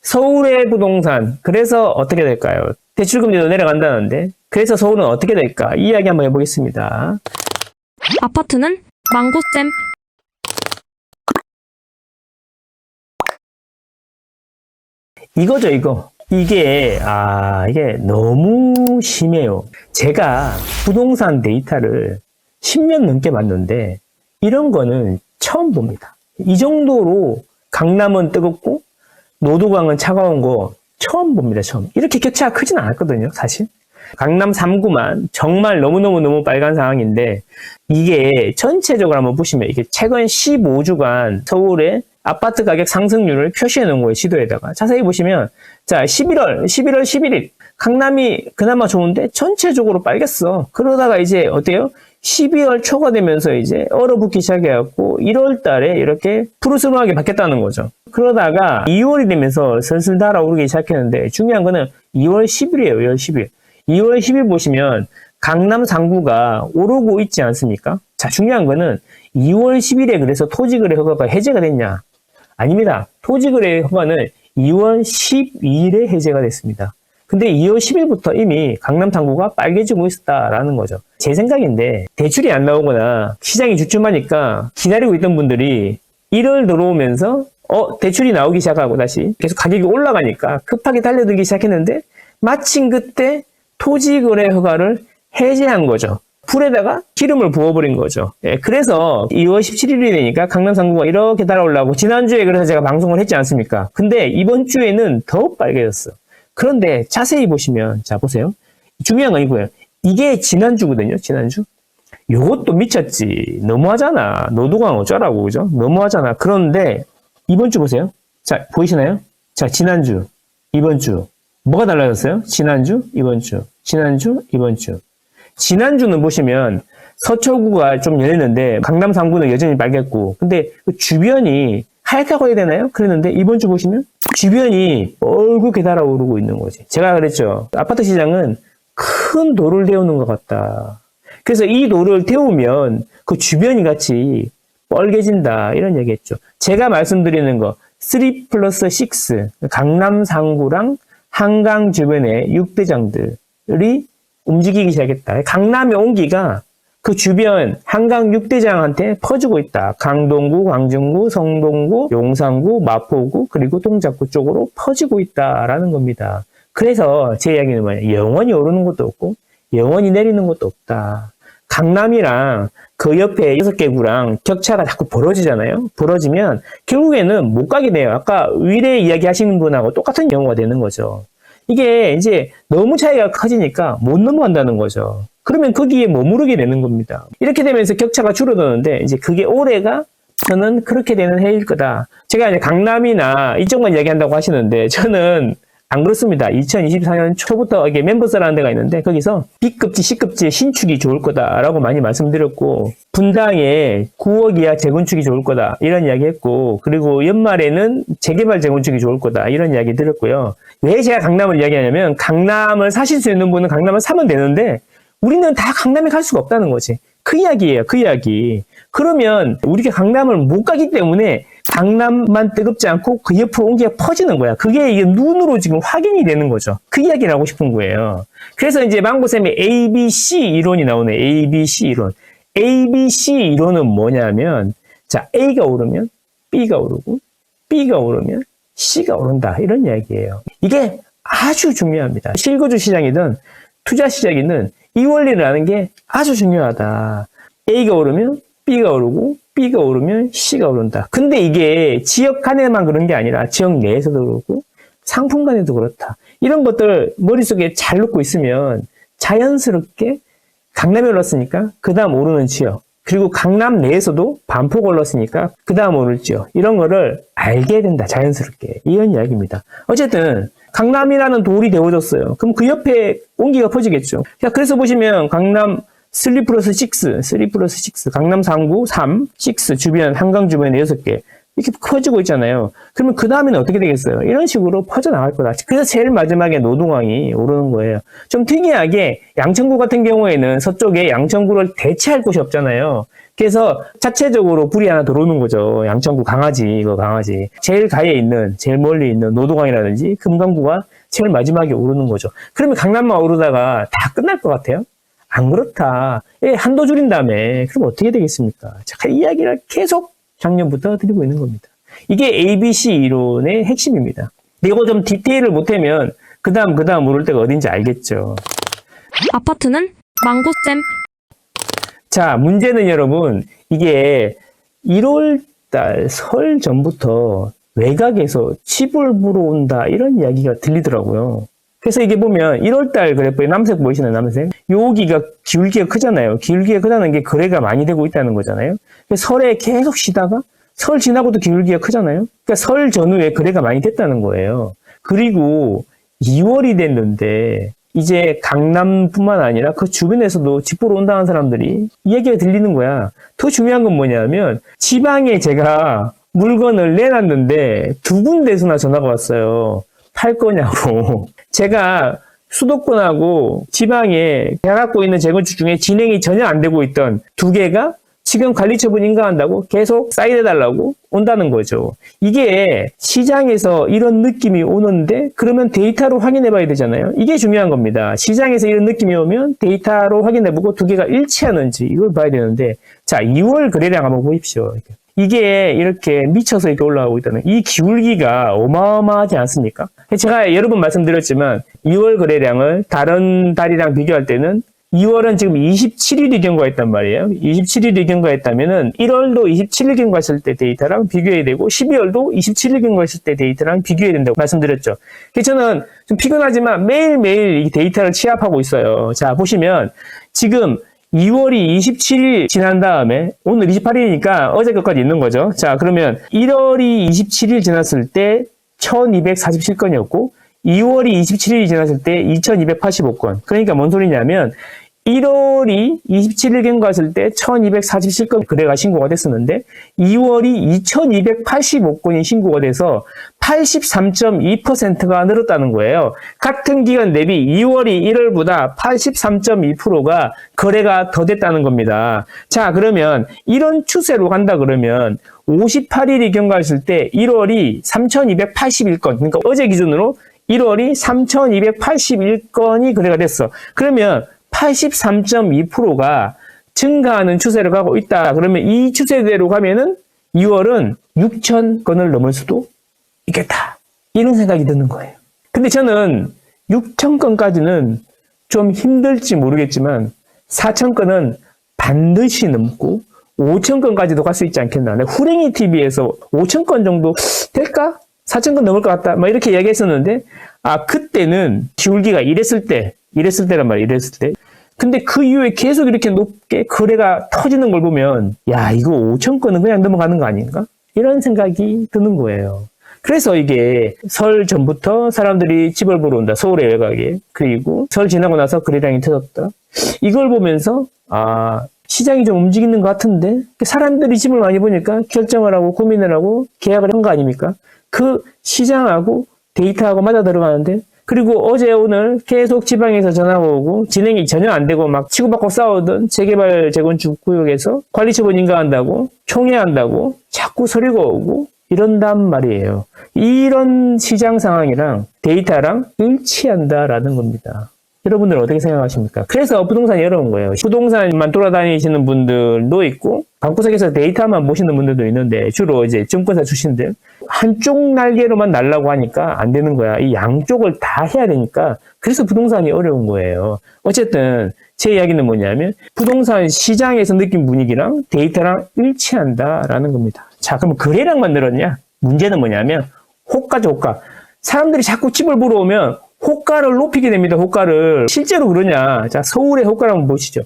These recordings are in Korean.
서울의 부동산, 그래서 어떻게 될까요? 대출금리도 내려간다는데, 그래서 서울은 어떻게 될까? 이 이야기 한번 해보겠습니다. 아파트는 망고쌤. 이거죠, 이거. 이게 너무 심해요. 제가 부동산 데이터를 10년 넘게 봤는데, 이런 거는 처음 봅니다. 이 정도로 강남은 뜨겁고, 노도강은 차가운 거 처음 봅니다, 처음. 이렇게 격차가 크진 않았거든요, 사실. 강남 3구만 정말 너무너무 빨간 상황인데, 이게 전체적으로 한번 보시면, 이게 최근 15주간 서울의 아파트 가격 상승률을 표시해 놓은 거예요, 지도에다가. 자세히 보시면, 자, 11월 11일. 강남이 그나마 좋은데, 전체적으로 빨겠어. 그러다가 이제, 어때요? 12월 초가 되면서 이제 얼어붙기 시작해갖고 1월 달에 이렇게 푸르스름하게 바뀌었다는 거죠. 그러다가 2월이 되면서 슬슬 달아오르기 시작했는데 중요한 거는 2월 10일이에요. 2월 10일. 2월 10일 보시면 강남 상구가 오르고 있지 않습니까? 자, 중요한 거는 2월 10일에 그래서 토지거래 허가가 해제가 됐냐? 아닙니다. 토지거래 허가는 2월 12일에 해제가 됐습니다. 근데 2월 10일부터 이미 강남 상구가 빨개지고 있었다라는 거죠. 제 생각인데 대출이 안 나오거나 시장이 주춤하니까 기다리고 있던 분들이 1월 들어오면서 대출이 나오기 시작하고 다시 계속 가격이 올라가니까 급하게 달려들기 시작했는데 마침 그때 토지거래 허가를 해제한 거죠. 불에다가 기름을 부어버린 거죠. 예, 그래서 2월 17일이 되니까 강남 상구가 이렇게 달아올라고 지난주에 그래서 제가 방송을 했지 않습니까? 근데 이번 주에는 더 빨개졌어. 그런데 자세히 보시면, 자, 보세요. 중요한 건 이거예요. 이게 지난주거든요, 지난주. 요것도 미쳤지. 너무하잖아. 노도강 어쩌라고, 그죠? 너무하잖아. 그런데, 이번 주 보세요. 자, 보이시나요? 자, 지난주, 이번 주. 뭐가 달라졌어요? 지난주, 이번 주. 지난주, 이번 주. 지난주는 보시면, 서초구가 좀 열렸는데, 강남 3구는 여전히 빨갰고, 근데 그 주변이 하얗다고 해야 되나요? 그랬는데, 이번 주 보시면, 주변이 얼굴게 달아오르고 있는 거지. 제가 그랬죠. 아파트 시장은 큰 돌을 데우는 것 같다. 그래서 이 돌을 데우면 그 주변이 같이 뻘개진다. 이런 얘기 했죠. 제가 말씀드리는 거 3+6 강남 상구랑 한강 주변의 6대장들이 움직이기 시작했다. 강남의 온기가 그 주변 한강 6대장한테 퍼지고 있다. 강동구, 광진구, 성동구, 용산구, 마포구, 그리고 동작구 쪽으로 퍼지고 있다라는 겁니다. 그래서 제 이야기는 뭐예요? 영원히 오르는 것도 없고 영원히 내리는 것도 없다. 강남이랑 그 옆에 6개 구랑 격차가 자꾸 벌어지잖아요. 벌어지면 결국에는 못 가게 돼요. 아까 위례 이야기 하시는 분하고 똑같은 경우가 되는 거죠. 이게 이제 너무 차이가 커지니까 못 넘어간다는 거죠. 그러면 거기에 머무르게 되는 겁니다. 이렇게 되면서 격차가 줄어드는데 이제 그게 올해가 저는 그렇게 되는 해일 거다. 제가 이제 강남이나 이쪽만 이야기한다고 하시는데 저는 안 그렇습니다. 2024년 초부터 이게 멤버스라는 데가 있는데 거기서 B급지, C급지의 신축이 좋을 거다라고 많이 말씀드렸고 분당에 9억 이하 재건축이 좋을 거다 이런 이야기 했고 그리고 연말에는 재개발 재건축이 좋을 거다 이런 이야기 드렸고요. 왜 제가 강남을 이야기하냐면 강남을 사실 수 있는 분은 강남을 사면 되는데 우리는 다 강남에 갈 수가 없다는 거지. 그 이야기예요. 그 이야기. 그러면 우리가 강남을 못 가기 때문에 강남만 뜨겁지 않고 그 옆으로 온기가 퍼지는 거야. 그게 이게 눈으로 지금 확인이 되는 거죠. 그 이야기를 하고 싶은 거예요. 그래서 이제 망고쌤의 ABC 이론이 나오네. ABC 이론. ABC 이론은 뭐냐면 자, A가 오르면 B가 오르고 B가 오르면 C가 오른다. 이런 이야기예요. 이게 아주 중요합니다. 실거주 시장이든 투자 시장이든 이 원리를 아는 게 아주 중요하다. A가 오르면 B가 오르고 B가 오르면 C가 오른다. 근데 이게 지역 간에만 그런 게 아니라 지역 내에서도 그렇고 상품 간에도 그렇다. 이런 것들 머릿속에 잘 넣고 있으면 자연스럽게 강남에 올랐으니까 그 다음 오르는 지역 그리고 강남 내에서도 반포가 올랐으니까 그 다음 오를 지역 이런 거를 알게 된다. 자연스럽게. 이런 이야기입니다. 어쨌든 강남이라는 돌이 데워졌어요. 그럼 그 옆에 온기가 퍼지겠죠. 자, 그래서 보시면 강남 3+6, 강남 3구 3, 6 주변, 한강 주변에 6개 이렇게 퍼지고 있잖아요. 그러면 그 다음에는 어떻게 되겠어요? 이런 식으로 퍼져나갈 거다. 그래서 제일 마지막에 노동항이 오르는 거예요. 좀 특이하게 양천구 같은 경우에는 서쪽에 양천구를 대체할 곳이 없잖아요. 그래서 자체적으로 불이 하나 들어오는 거죠. 양천구 강아지, 이거 강아지. 제일 가에 있는, 제일 멀리 있는 노도강이라든지 금강구가 제일 마지막에 오르는 거죠. 그러면 강남만 오르다가 다 끝날 것 같아요? 안 그렇다. 예, 한도 줄인 다음에 그럼 어떻게 되겠습니까? 자, 이 이야기를 계속 작년부터 드리고 있는 겁니다. 이게 ABC 이론의 핵심입니다. 근데 이거 좀 디테일을 못하면 그 다음 오를 때가 어딘지 알겠죠. 아파트는 망고쌤. 자, 문제는 여러분, 이게 1월달 설 전부터 외곽에서 집을 보러 온다, 이런 이야기가 들리더라고요. 그래서 이게 보면 1월달 그래프에 남색 보이시나요, 남색? 여기가 기울기가 크잖아요. 기울기가 크다는 게 거래가 많이 되고 있다는 거잖아요. 그래서 설에 계속 쉬다가 설 지나고도 기울기가 크잖아요. 그러니까 설 전후에 거래가 많이 됐다는 거예요. 그리고 2월이 됐는데 이제 강남뿐만 아니라 그 주변에서도 집 보러 온다는 사람들이 이야기가 들리는 거야. 더 중요한 건 뭐냐면 지방에 제가 물건을 내놨는데 두 군데서나 전화가 왔어요. 팔 거냐고. 제가 수도권하고 지방에 계약하고 있는 재건축 중에 진행이 전혀 안 되고 있던 두 개가 지금 관리처분 인가한다고 계속 사인해달라고 온다는 거죠. 이게 시장에서 이런 느낌이 오는데 그러면 데이터로 확인해 봐야 되잖아요. 이게 중요한 겁니다. 시장에서 이런 느낌이 오면 데이터로 확인해 보고 두 개가 일치하는지 이걸 봐야 되는데, 자, 2월 거래량 한번 보십시오. 이게 이렇게 미쳐서 이렇게 올라가고 있다는, 이 기울기가 어마어마하지 않습니까? 제가 여러 번 말씀드렸지만 2월 거래량을 다른 달이랑 비교할 때는 2월은 지금 27일이 경과했단 말이에요. 27일이 경과했다면은 1월도 27일 경과했을 때 데이터랑 비교해야 되고 12월도 27일 경과했을 때 데이터랑 비교해야 된다고 말씀드렸죠. 그래서 저는 좀 피곤하지만 매일매일 이 데이터를 취합하고 있어요. 자, 보시면 지금 2월이 27일 지난 다음에 오늘 28일이니까 어제 것까지 있는 거죠. 자, 그러면 1월이 27일 지났을 때 1247건이었고 2월이 27일이 지났을 때 2285건. 그러니까 뭔 소리냐면 1월이 27일 경과했을 때 1247건 거래가 신고가 됐었는데 2월이 2285건이 신고가 돼서 83.2%가 늘었다는 거예요. 같은 기간 대비 2월이 1월보다 83.2%가 거래가 더 됐다는 겁니다. 자, 그러면 이런 추세로 간다 그러면 58일이 경과했을 때 1월이 3281건, 그러니까 어제 기준으로 1월이 3281건이 거래가 됐어. 그러면 83.2%가 증가하는 추세로 가고 있다. 그러면 이 추세대로 가면은 2월은 6,000건을 넘을 수도 있겠다. 이런 생각이 드는 거예요. 근데 저는 6,000건까지는 좀 힘들지 모르겠지만 4,000건은 반드시 넘고 5,000건까지도 갈 수 있지 않겠나. 후랭이 TV에서 5,000건 정도 될까? 4,000건 넘을 것 같다. 막 이렇게 이야기했었는데, 아, 그때는 기울기가 이랬을 때란 말이에요. 이랬을 때. 근데 그 이후에 계속 이렇게 높게 거래가 터지는 걸 보면, 야, 이거 5,000건은 그냥 넘어가는 거 아닌가? 이런 생각이 드는 거예요. 그래서 이게 설 전부터 사람들이 집을 보러 온다. 서울의 외곽에. 그리고 설 지나고 나서 거래량이 터졌다. 이걸 보면서, 아, 시장이 좀 움직이는 것 같은데, 사람들이 집을 많이 보니까 결정을 하고 고민을 하고 계약을 한 거 아닙니까? 그 시장하고 데이터하고 맞아 들어가는데, 그리고 어제 오늘 계속 지방에서 전화가 오고 진행이 전혀 안 되고 막 치고받고 싸우던 재개발 재건축 구역에서 관리처분 인가한다고 총회한다고 자꾸 서류가 오고 이런단 말이에요. 이런 시장 상황이랑 데이터랑 일치한다라는 겁니다. 여러분들 어떻게 생각하십니까? 그래서 부동산이 어려운 거예요. 부동산만 돌아다니시는 분들도 있고 방구석에서 데이터만 보시는 분들도 있는데 주로 이제 증권사 출신들 한쪽 날개로만 날라고 하니까 안 되는 거야. 이 양쪽을 다 해야 되니까 그래서 부동산이 어려운 거예요. 어쨌든 제 이야기는 뭐냐면 부동산 시장에서 느낀 분위기랑 데이터랑 일치한다라는 겁니다. 자, 그럼 거래량만 늘었냐? 문제는 뭐냐면 호가죠, 호가. 사람들이 자꾸 집을 보러 오면 호가를 높이게 됩니다. 호가를. 실제로 그러냐? 자, 서울의 호가를 한번 보시죠.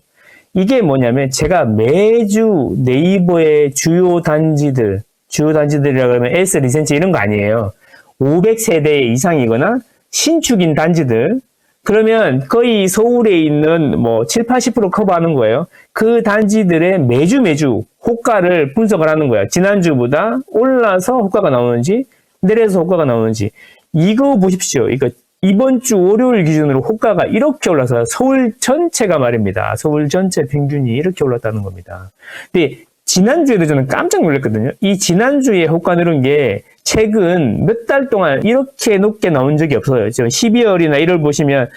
이게 뭐냐면 제가 매주 네이버의 주요 단지들이라고 하면 S, 리센치 이런 거 아니에요. 500세대 이상이거나 신축인 단지들. 그러면 거의 서울에 있는 뭐 7, 80% 커버하는 거예요. 그 단지들의 매주 호가를 분석을 하는 거예요. 지난주보다 올라서 호가가 나오는지 내려서 호가가 나오는지. 이거 보십시오. 이거 이번 주 월요일 기준으로 호가가 이렇게 올라서 서울 전체가 말입니다. 서울 전체 평균이 이렇게 올랐다는 겁니다. 근데 지난주에도 저는 깜짝 놀랐거든요. 이 지난주에 호가 누른 게 최근 몇 달 동안 이렇게 높게 나온 적이 없어요. 지금 12월이나 1월 보시면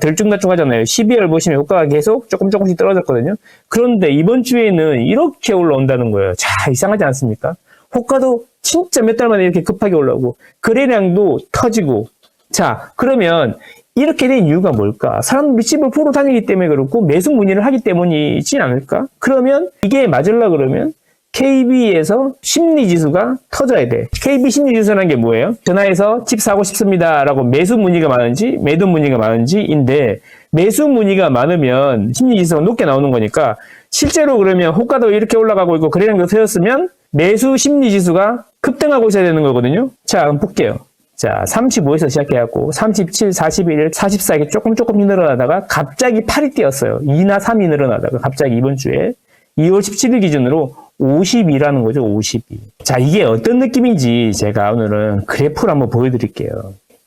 들쭉날쭉 하잖아요. 12월 보시면 호가가 계속 조금씩 떨어졌거든요. 그런데 이번 주에는 이렇게 올라온다는 거예요. 자, 이상하지 않습니까? 호가도 진짜 몇 달 만에 이렇게 급하게 올라오고 거래량도 터지고. 자, 그러면 이렇게 된 이유가 뭘까? 사람들이 집을 보러 다니기 때문에 그렇고 매수 문의를 하기 때문이지 않을까? 그러면 이게 맞으려 그러면 KB에서 심리지수가 터져야 돼. KB 심리지수라는 게 뭐예요? 전화해서 집 사고 싶습니다 라고 매수 문의가 많은지 매도 문의가 많은지인데, 매수 문의가 많으면 심리지수가 높게 나오는 거니까 실제로 그러면 호가도 이렇게 올라가고 있고 거래량도 터졌으면 매수 심리지수가 급등하고 있어야 되는 거거든요. 자, 한번 볼게요. 자, 35에서 시작해갖고 37, 41, 44 이렇게 조금씩 늘어나다가 갑자기 8이 뛰었어요. 2나 3이 늘어나다가 갑자기 이번 주에 2월 17일 기준으로 52라는 거죠. 52. 자, 이게 어떤 느낌인지 제가 오늘은 그래프를 한번 보여드릴게요.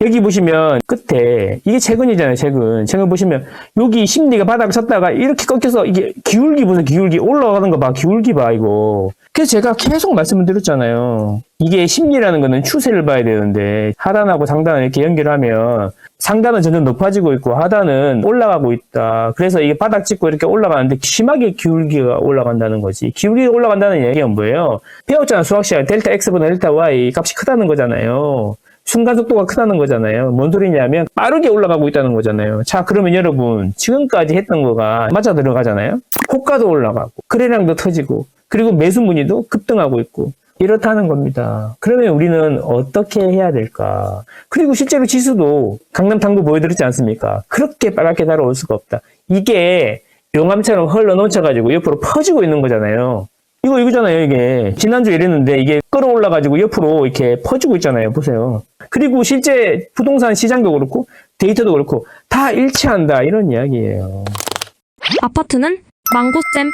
여기 보시면 끝에 이게 최근이잖아요. 최근 보시면 여기 심리가 바닥을 쳤다가 이렇게 꺾여서 이게 기울기 보세요. 기울기 올라가는 거 봐. 기울기 봐 이거. 그래서 제가 계속 말씀을 드렸잖아요. 이게 심리라는 거는 추세를 봐야 되는데 하단하고 상단을 이렇게 연결하면 상단은 점점 높아지고 있고 하단은 올라가고 있다. 그래서 이게 바닥 찍고 이렇게 올라가는데 심하게 기울기가 올라간다는 거지. 기울기가 올라간다는 얘기가 뭐예요? 배웠잖아. 수학 시간에 델타 X보다 델타 Y 값이 크다는 거잖아요. 순간 속도가 크다는 거잖아요. 뭔 소리냐면 빠르게 올라가고 있다는 거잖아요. 자, 그러면 여러분 지금까지 했던 거가 맞아 들어가잖아요. 호가도 올라가고 거래량도 터지고 그리고 매수 문의도 급등하고 있고 이렇다는 겁니다. 그러면 우리는 어떻게 해야 될까? 그리고 실제로 지수도 강남 당구 보여드렸지 않습니까? 그렇게 빨갛게 달아올 수가 없다. 이게 용암처럼 흘러넘쳐가지고 옆으로 퍼지고 있는 거잖아요. 이거잖아요, 이게. 지난주에 이랬는데 이게 끌어올라가지고 옆으로 이렇게 퍼지고 있잖아요. 보세요. 그리고 실제 부동산 시장도 그렇고 데이터도 그렇고 다 일치한다. 이런 이야기예요. 아파트는 망고잼.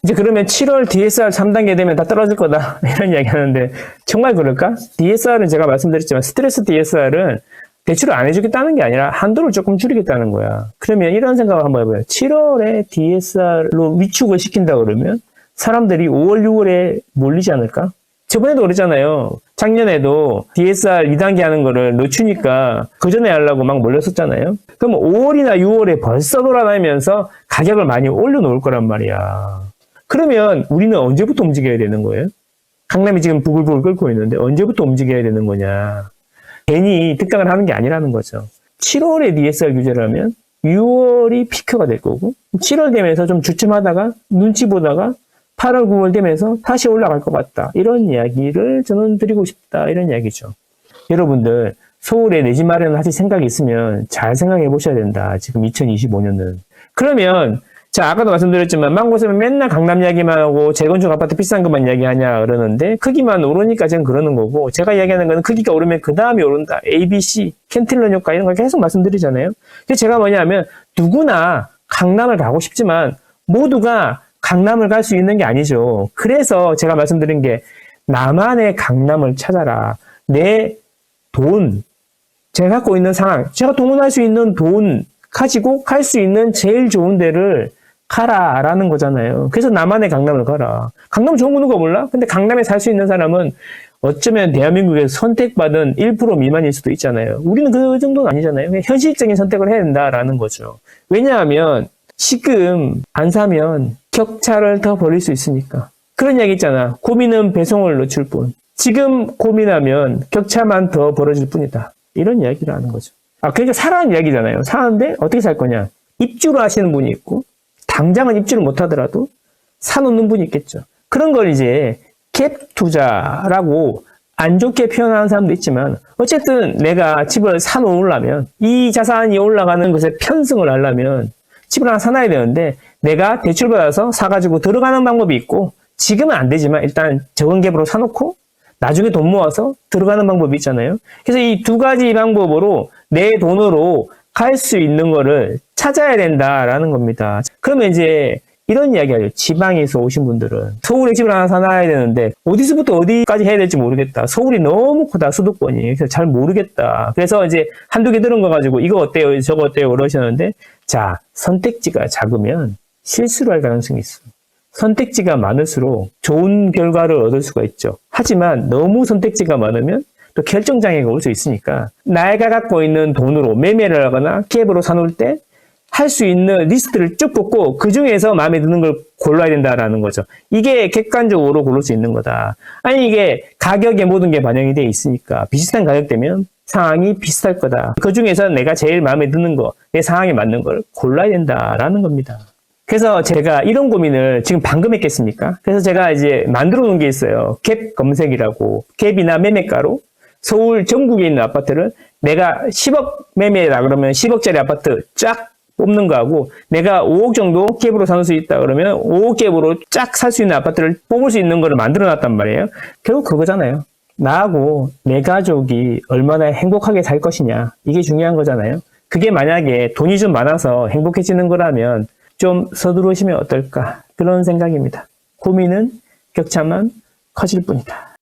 이제 그러면 7월 DSR 3단계 되면 다 떨어질 거다. 이런 이야기 하는데 정말 그럴까? DSR은 제가 말씀드렸지만 스트레스 DSR은 대출을 안 해주겠다는 게 아니라 한도를 조금 줄이겠다는 거야. 그러면 이런 생각을 한번 해봐요. 7월에 DSR로 위축을 시킨다 그러면 사람들이 5월, 6월에 몰리지 않을까? 저번에도 그랬잖아요. 작년에도 DSR 2단계 하는 거를 늦추니까 그 전에 하려고 막 몰렸었잖아요. 그럼 5월이나 6월에 벌써 돌아다니면서 가격을 많이 올려놓을 거란 말이야. 그러면 우리는 언제부터 움직여야 되는 거예요? 강남이 지금 부글부글 끓고 있는데 언제부터 움직여야 되는 거냐? 괜히 특강을 하는 게 아니라는 거죠. 7월에 DSR 규제를 하면 6월이 피크가 될 거고 7월 되면서 좀 주춤하다가 눈치 보다가 8월, 9월 되면서 다시 올라갈 것 같다. 이런 이야기를 저는 드리고 싶다. 이런 이야기죠. 여러분들 서울에 내 집 마련을 하실 생각이 있으면 잘 생각해 보셔야 된다. 지금 2025년은. 그러면 자, 아까도 말씀드렸지만 망고쌤은 맨날 강남 이야기만 하고 재건축 아파트 비싼 것만 이야기하냐 그러는데 크기만 오르니까 지금 그러는 거고 제가 이야기하는 거는 크기가 오르면 그 다음이 오른다. A, B, C, 캔틸런 효과 이런 걸 계속 말씀드리잖아요. 그래서 제가 뭐냐면 누구나 강남을 가고 싶지만 모두가 강남을 갈 수 있는 게 아니죠. 그래서 제가 말씀드린 게 나만의 강남을 찾아라. 내 돈, 제가 갖고 있는 상황, 제가 동원할 수 있는 돈 가지고 갈 수 있는 제일 좋은 데를 가라라는 거잖아요. 그래서 나만의 강남을 가라. 강남 좋은 거 누가 몰라? 근데 강남에 살 수 있는 사람은 어쩌면 대한민국에서 선택받은 1% 미만일 수도 있잖아요. 우리는 그 정도는 아니잖아요. 그냥 현실적인 선택을 해야 된다라는 거죠. 왜냐하면 지금 안 사면 격차를 더 벌일 수 있으니까. 그런 이야기 있잖아. 고민은 배송을 늦출 뿐. 지금 고민하면 격차만 더 벌어질 뿐이다. 이런 이야기를 하는 거죠. 그러니까 사라는 이야기잖아요. 사는데 어떻게 살 거냐. 입주를 하시는 분이 있고 당장은 입주를 못 하더라도 사놓는 분이 있겠죠. 그런 걸 이제 갭 투자라고 안 좋게 표현하는 사람도 있지만 어쨌든 내가 집을 사놓으려면 이 자산이 올라가는 것에 편승을 하려면 집을 하나 사놔야 되는데 내가 대출받아서 사가지고 들어가는 방법이 있고 지금은 안 되지만 일단 적은 갭으로 사놓고 나중에 돈 모아서 들어가는 방법이 있잖아요. 그래서 이 두 가지 방법으로 내 돈으로 갈 수 있는 거를 찾아야 된다라는 겁니다. 그러면 이제 이런 이야기 하죠. 지방에서 오신 분들은 서울에 집을 하나 사놔야 되는데 어디서부터 어디까지 해야 될지 모르겠다. 서울이 너무 크다, 수도권이. 그래서 잘 모르겠다. 그래서 이제 한두 개 들은 거 가지고 이거 어때요, 저거 어때요 그러시는데, 자, 선택지가 작으면 실수를 할 가능성이 있어. 선택지가 많을수록 좋은 결과를 얻을 수가 있죠. 하지만 너무 선택지가 많으면 또 결정장애가 올 수 있으니까, 내가 갖고 있는 돈으로 매매를 하거나 갭으로 사놓을 때 할 수 있는 리스트를 쭉 뽑고 그 중에서 마음에 드는 걸 골라야 된다라는 거죠. 이게 객관적으로 고를 수 있는 거다. 아니, 이게 가격에 모든 게 반영이 돼 있으니까 비슷한 가격대면 상황이 비슷할 거다. 그 중에서 내가 제일 마음에 드는 거, 내 상황에 맞는 걸 골라야 된다라는 겁니다. 그래서 제가 이런 고민을 지금 방금 했겠습니까? 그래서 제가 이제 만들어 놓은 게 있어요. 갭 검색이라고. 갭이나 매매가로 서울 전국에 있는 아파트를 내가 10억 매매다 그러면 10억짜리 아파트 쫙 뽑는 거하고, 내가 5억 정도 갭으로 사는 수 있다 그러면 5억 갭으로 쫙 살 수 있는 아파트를 뽑을 수 있는 거를 만들어 놨단 말이에요. 결국 그거잖아요. 나하고 내 가족이 얼마나 행복하게 살 것이냐, 이게 중요한 거잖아요. 그게 만약에 돈이 좀 많아서 행복해지는 거라면 좀 서두르시면 어떨까, 그런 생각입니다. 고민은 격차만 커질 뿐이다.